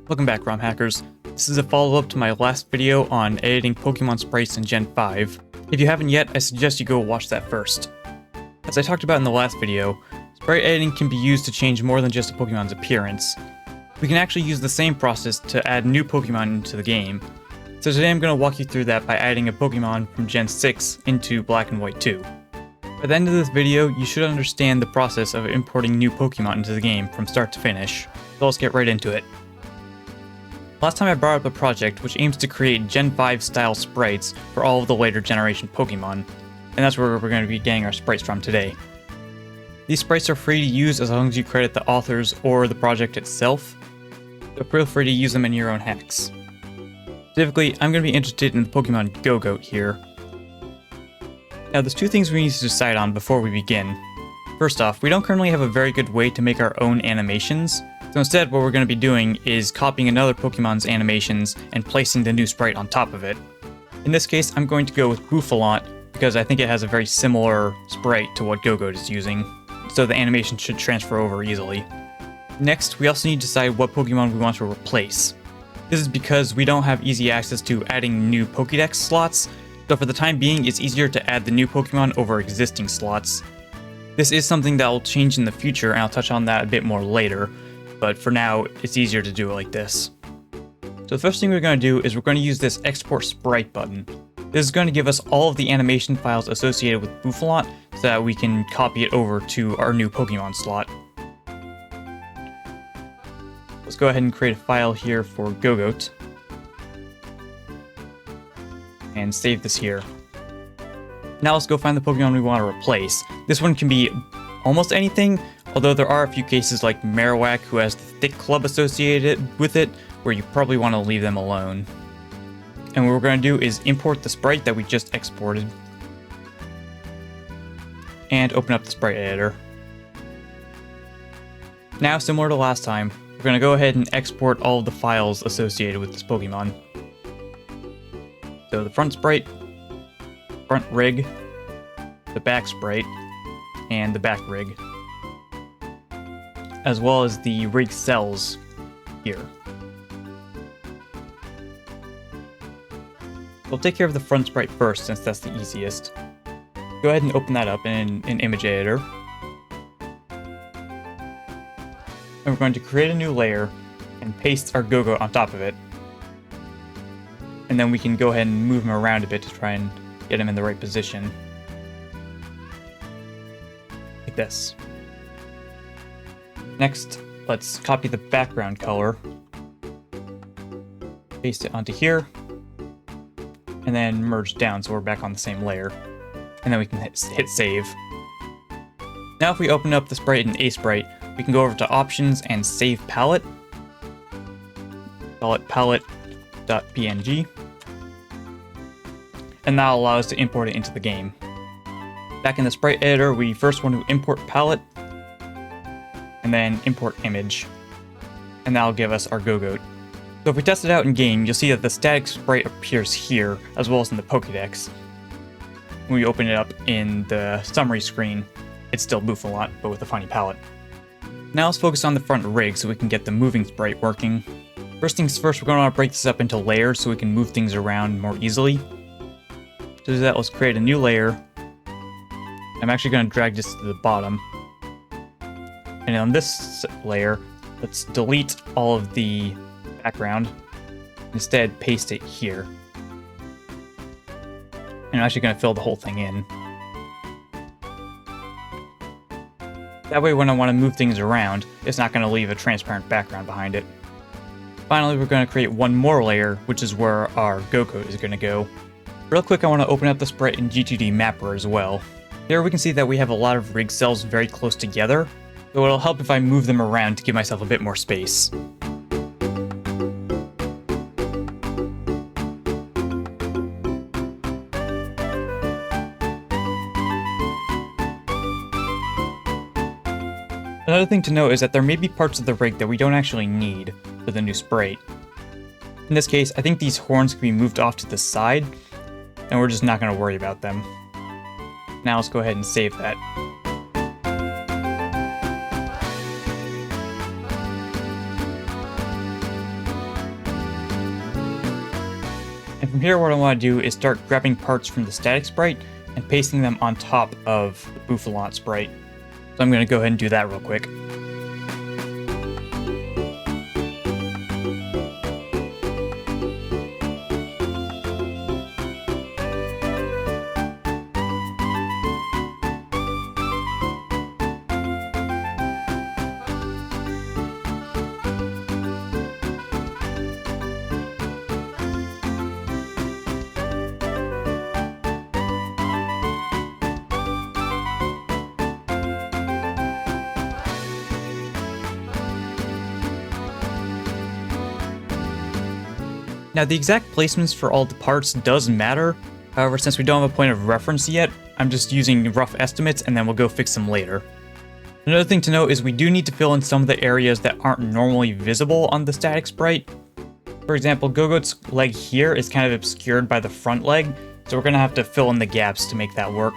Welcome back, ROM hackers. This is a follow-up to my last video on editing Pokemon sprites in Gen 5. If you haven't yet, I suggest you go watch that first. As I talked about in the last video, sprite editing can be used to change more than just a Pokemon's appearance. We can actually use the same process to add new Pokemon into the game. So today I'm going to walk you through that by adding a Pokemon from Gen 6 into Black and White 2. By the end of this video, you should understand the process of importing new Pokemon into the game from start to finish. So let's get right into it. Last time I brought up a project which aims to create Gen 5 style sprites for all of the later generation Pokemon, and that's where we're going to be getting our sprites from today. These sprites are free to use as long as you credit the authors or the project itself, so feel free to use them in your own hacks. Specifically, I'm going to be interested in the Pokemon Go-Goat here. Now there's two things we need to decide on before we begin. First off, we don't currently have a very good way to make our own animations, so instead what we're going to be doing is copying another Pokemon's animations and placing the new sprite on top of it. In this case, I'm going to go with Bouffalant because I think it has a very similar sprite to what Go-Goat is using, so the animation should transfer over easily. Next, we also need to decide what Pokemon we want to replace. This is because we don't have easy access to adding new Pokedex slots, so for the time being it's easier to add the new Pokemon over existing slots. This is something that will change in the future, and I'll touch on that a bit more later, but for now it's easier to do it like this. So the first thing we're going to do is we're going to use this Export Sprite button. This is going to give us all of the animation files associated with Bouffalant so that we can copy it over to our new Pokemon slot. Let's go ahead and create a file here for Go-Goat and save this here. Now let's go find the Pokemon we want to replace. This one can be almost anything, although there are a few cases like Marowak who has the thick club associated with it, where you probably want to leave them alone. And what we're going to do is import the sprite that we just exported and open up the sprite editor. Now, similar to last time, we're going to go ahead and export all of the files associated with this Pokemon. So the front sprite, front rig, the back sprite, and the back rig, as well as the rig cells here. We'll take care of the front sprite first since that's the easiest. Go ahead and open that up in an image editor. And we're going to create a new layer and paste our Go-Goat on top of it. And then we can go ahead and move him around a bit to try and get him in the right position. Like this. Next, let's copy the background color, paste it onto here, and then merge down so we're back on the same layer. And then we can hit save. Now if we open up the sprite in A-Sprite, we can go over to Options and Save Palette. Call it palette.png. And that'll allow us to import it into the game. Back in the sprite editor, we first want to import palette, and then import image. And that'll give us our Go-Goat. So if we test it out in game, you'll see that the static sprite appears here, as well as in the Pokedex. When we open it up in the summary screen, it's still Bouffalant, but with a funny palette. Now let's focus on the front rig so we can get the moving sprite working. First things first, we're going to want to break this up into layers so we can move things around more easily. To do that, let's create a new layer. I'm actually going to drag this to the bottom. And on this layer, let's delete all of the background. Instead, paste it here. And I'm actually going to fill the whole thing in. That way, when I want to move things around, it's not going to leave a transparent background behind it. Finally, we're going to create one more layer, which is where our Go-Goat is going to go. Real quick, I want to open up the sprite in G2D Mapper as well. Here we can see that we have a lot of rig cells very close together, so it'll help if I move them around to give myself a bit more space. Another thing to note is that there may be parts of the rig that we don't actually need for the new sprite. In this case, I think these horns can be moved off to the side, and we're just not going to worry about them. Now let's go ahead and save that. And from here, what I want to do is start grabbing parts from the static sprite and pasting them on top of the Bouffalant sprite. So I'm going to go ahead and do that real quick. Now the exact placements for all the parts does matter, however since we don't have a point of reference yet, I'm just using rough estimates and then we'll go fix them later. Another thing to note is we do need to fill in some of the areas that aren't normally visible on the static sprite. For example, Gogo's leg here is kind of obscured by the front leg, so we're going to have to fill in the gaps to make that work.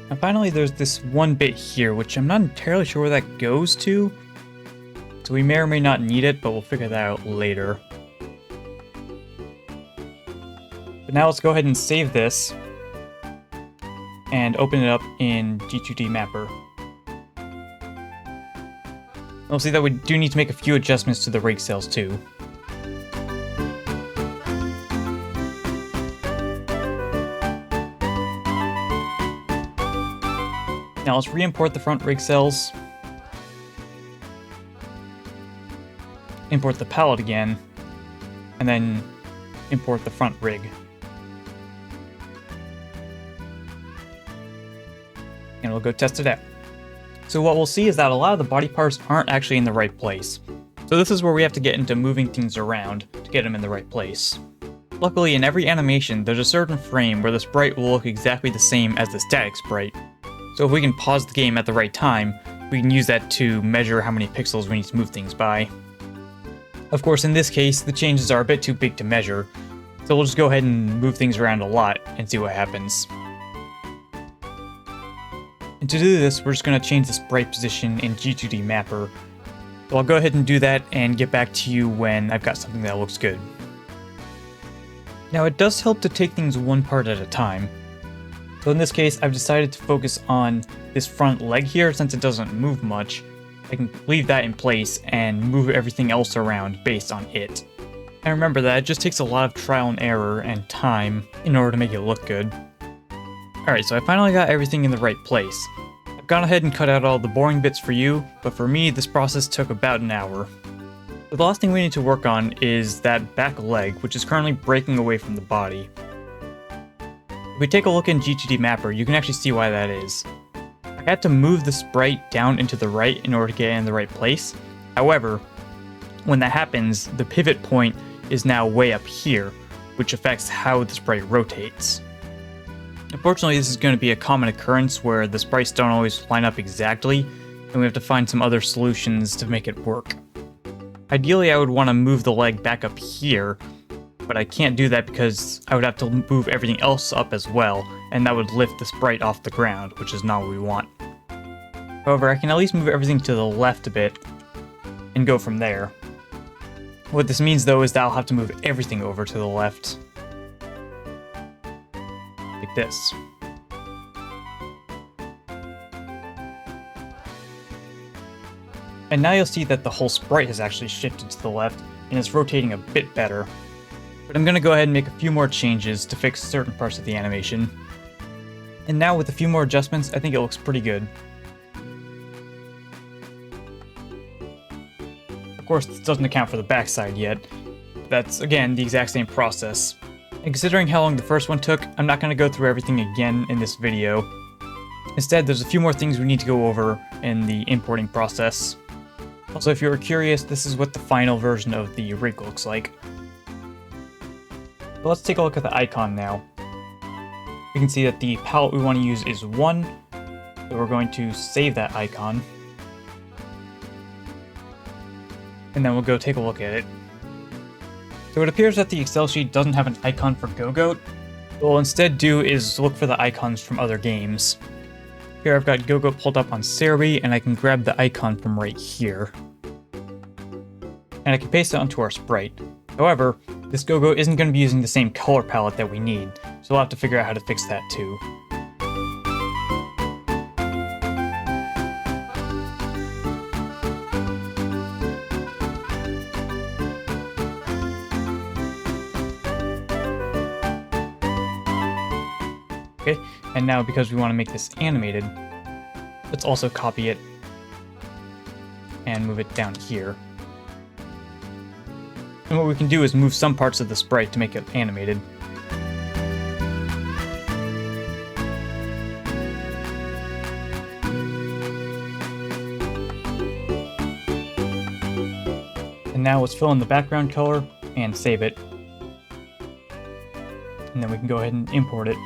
And finally, there's this one bit here, which I'm not entirely sure where that goes to. So we may or may not need it, but we'll figure that out later. But now let's go ahead and save this and open it up in G2D Mapper. We'll see that we do need to make a few adjustments to the rig cells too. Now let's re-import the front rig cells, import the palette again, and then import the front rig. And we'll go test it out. So what we'll see is that a lot of the body parts aren't actually in the right place. So this is where we have to get into moving things around to get them in the right place. Luckily, in every animation, there's a certain frame where the sprite will look exactly the same as the static sprite. So if we can pause the game at the right time, we can use that to measure how many pixels we need to move things by. Of course, in this case, the changes are a bit too big to measure, so we'll just go ahead and move things around a lot and see what happens. And to do this, we're just going to change the sprite position in G2D Mapper. So I'll go ahead and do that and get back to you when I've got something that looks good. Now it does help to take things one part at a time. So in this case, I've decided to focus on this front leg here since it doesn't move much. I can leave that in place and move everything else around based on it. And remember that it just takes a lot of trial and error and time in order to make it look good. Alright, so I finally got everything in the right place. I've gone ahead and cut out all the boring bits for you, but for me, this process took about an hour. So the last thing we need to work on is that back leg, which is currently breaking away from the body. If we take a look in G2D Mapper, you can actually see why that is. I had to move the sprite down into the right in order to get it in the right place. However, when that happens, the pivot point is now way up here, which affects how the sprite rotates. Unfortunately, this is going to be a common occurrence where the sprites don't always line up exactly, and we have to find some other solutions to make it work. Ideally, I would want to move the leg back up here, but I can't do that because I would have to move everything else up as well, and that would lift the sprite off the ground, which is not what we want. However, I can at least move everything to the left a bit, and go from there. What this means though is that I'll have to move everything over to the left. Like this. And now you'll see that the whole sprite has actually shifted to the left, and it's rotating a bit better. But I'm going to go ahead and make a few more changes to fix certain parts of the animation. And now with a few more adjustments, I think it looks pretty good. Of course, this doesn't account for the backside yet. That's, again, the exact same process. And considering how long the first one took, I'm not going to go through everything again in this video. Instead, there's a few more things we need to go over in the importing process. Also, if you were curious, this is what the final version of the rig looks like. But let's take a look at the icon now. We can see that the palette we want to use is 1, so we're going to save that icon. And then we'll go take a look at it. So it appears that the Excel sheet doesn't have an icon for Go-Goat. What we'll instead do is look for the icons from other games. Here I've got Go-Goat pulled up on Cerebi, and I can grab the icon from right here. And I can paste it onto our sprite. However, this Go-Goat isn't going to be using the same color palette that we need, so we'll have to figure out how to fix that too. Okay, and now because we want to make this animated, let's also copy it and move it down here. And what we can do is move some parts of the sprite to make it animated. And now let's fill in the background color and save it. And then we can go ahead and import it.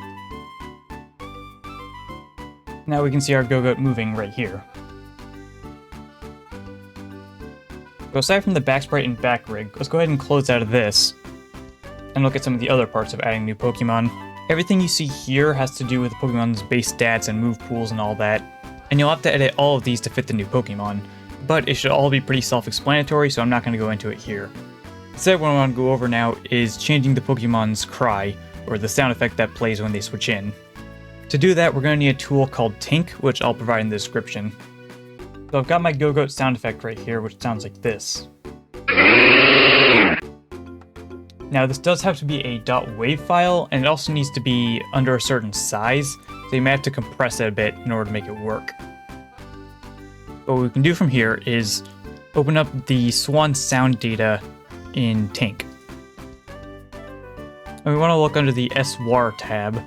Now we can see our Go-Goat moving right here. So aside from the back sprite and back rig, let's go ahead and close out of this and look at some of the other parts of adding new Pokemon. Everything you see here has to do with the Pokemon's base stats and move pools and all that, and you'll have to edit all of these to fit the new Pokemon, but it should all be pretty self-explanatory, so I'm not going to go into it here. Instead, what I want to go over now is changing the Pokemon's cry, or the sound effect that plays when they switch in. To do that, we're going to need a tool called Tink, which I'll provide in the description. So I've got my Go-Goat sound effect right here, which sounds like this. Now this does have to be a .wav file, and it also needs to be under a certain size, so you may have to compress it a bit in order to make it work. What we can do from here is open up the Swan sound data in Tink. And we want to look under the SWAR tab.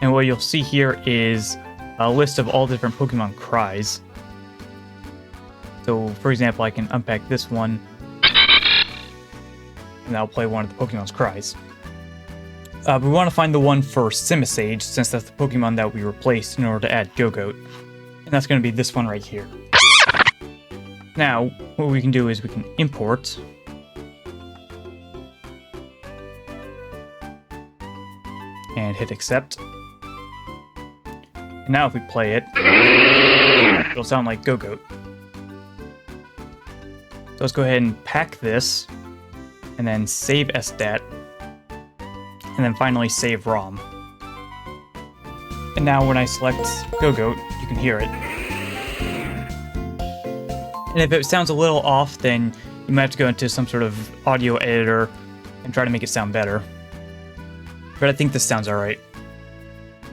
And what you'll see here is a list of all different Pokemon cries. So, for example, I can unpack this one, and I'll play one of the Pokemon's cries. We want to find the one for Simisage, since that's the Pokemon that we replaced in order to add Go-Goat. And that's going to be this one right here. Now, what we can do is we can import. And hit accept. And now if we play it, it'll sound like Go-Goat. So let's go ahead and pack this, and then save SDAT, and then finally save ROM. And now when I select Go-Goat, you can hear it. And if it sounds a little off, then you might have to go into some sort of audio editor and try to make it sound better. But I think this sounds alright.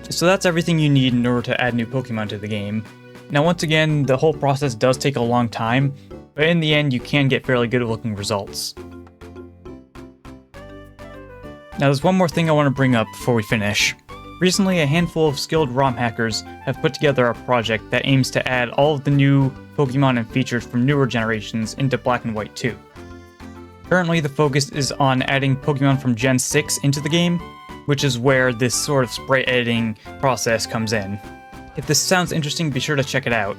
So that's everything you need in order to add new Pokemon to the game. Now once again, the whole process does take a long time, but in the end you can get fairly good looking results. Now there's one more thing I want to bring up before we finish. Recently, a handful of skilled ROM hackers have put together a project that aims to add all of the new Pokemon and features from newer generations into Black and White 2. Currently, the focus is on adding Pokemon from Gen 6 into the game, which is where this sort of sprite editing process comes in. If this sounds interesting, be sure to check it out.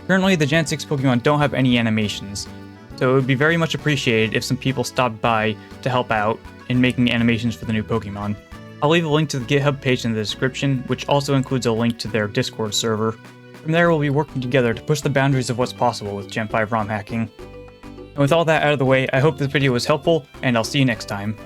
Currently, the Gen 6 Pokemon don't have any animations, so it would be very much appreciated if some people stopped by to help out in making animations for the new Pokemon. I'll leave a link to the GitHub page in the description, which also includes a link to their Discord server. From there, we'll be working together to push the boundaries of what's possible with Gen 5 ROM hacking. And with all that out of the way, I hope this video was helpful, and I'll see you next time.